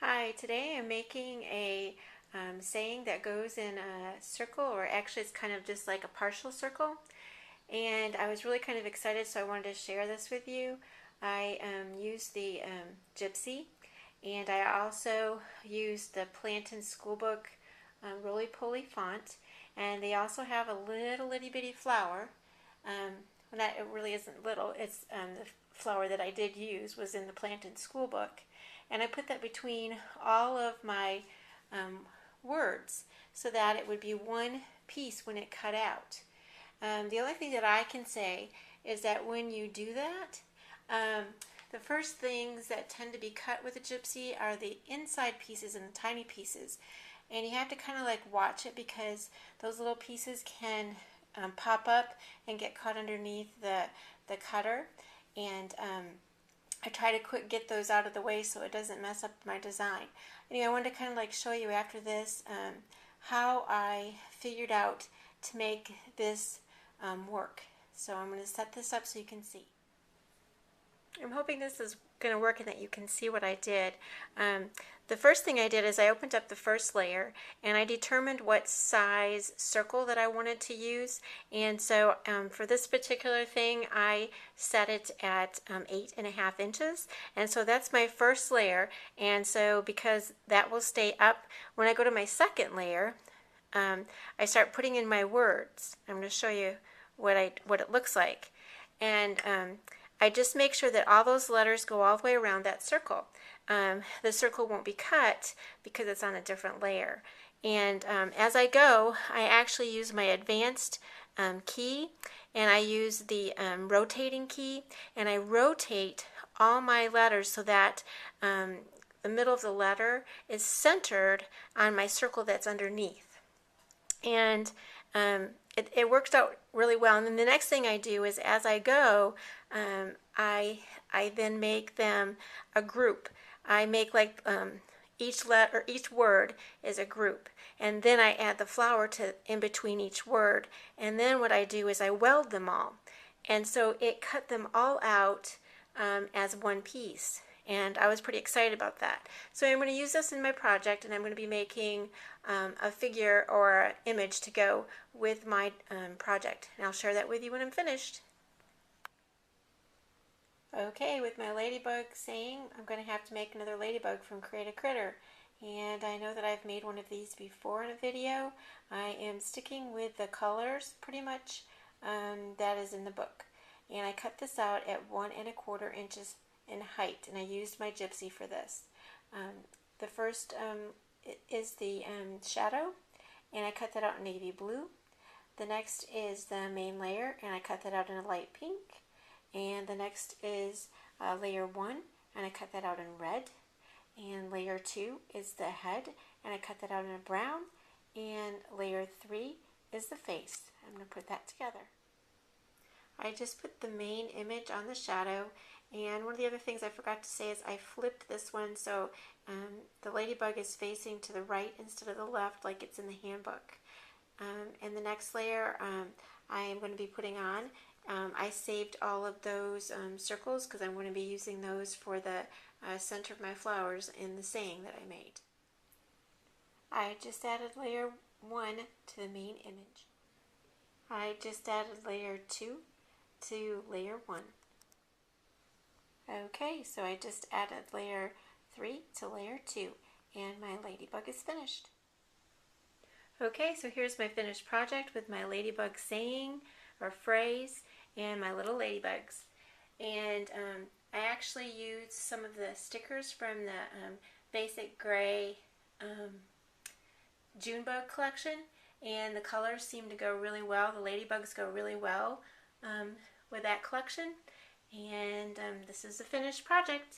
Hi, today I'm making a saying that goes in a circle, or actually it's kind of just like a partial circle. And I was really kind of excited, so I wanted to share this with you. I used the Gypsy, and I also used the Plantin Schoolbook roly-poly font. And they also have a little itty bitty flower. Well, that it really isn't little. It's the flower that I did use was in the Plantin Schoolbook, and I put that between all of my words so that it would be one piece when it cut out. The only thing that I can say is that when you do that, the first things that tend to be cut with a Gypsy are the inside pieces and the tiny pieces. And you have to kind of like watch it because those little pieces can pop up and get caught underneath the cutter. And I try to get those out of the way so it doesn't mess up my design. Anyway, I wanted to kind of like show you after this how I figured out to make this work. So I'm going to set this up so you can see. I'm hoping this is going to work and that you can see what I did. The first thing I did is I opened up the first layer and I determined what size circle that I wanted to use. And so for this particular thing, I set it at 8.5 inches. And so that's my first layer. And so because that will stay up, when I go to my second layer, I start putting in my words. I'm going to show you what it looks like. And I just make sure that all those letters go all the way around that circle. The circle won't be cut because it's on a different layer. And as I go, I actually use my advanced key, and I use the rotating key, and I rotate all my letters so that the middle of the letter is centered on my circle that's underneath. And it works out really well. And then the next thing I do is as I go, I then make them a group. I make like each letter, each word is a group, and then I add the flower to in between each word. And then what I do is I weld them all, and so it cut them all out as one piece. And I was pretty excited about that. So I'm going to use this in my project, and I'm going to be making a figure or an image to go with my project. And I'll share that with you when I'm finished. Okay, with my ladybug saying, I'm going to have to make another ladybug from Create a Critter. And I know that I've made one of these before in a video. I am sticking with the colors pretty much that is in the book. And I cut this out at 1¼ inches in height, and I used my Gypsy for this. The first is the shadow, and I cut that out in navy blue. The next is the main layer, and I cut that out in a light pink. And the next is layer 1, and I cut that out in red. And layer 2 is the head, and I cut that out in a brown. And layer 3 is the face. I'm going to put that together. I just put the main image on the shadow, and one of the other things I forgot to say is I flipped this one so the ladybug is facing to the right instead of the left like it's in the handbook. And the next layer I am going to be putting on, I saved all of those circles because I'm going to be using those for the center of my flowers in the saying that I made. I just added layer 1 to the main image. I just added layer 2 to layer 1. Okay, so I just added layer 3 to layer 2, and my ladybug is finished. Okay, so here's my finished project with my ladybug saying or phrase and my little ladybugs. And I actually used some of the stickers from the basic gray Junebug collection, and the colors seem to go really well. The ladybugs go really well with that collection. And this is the finished project.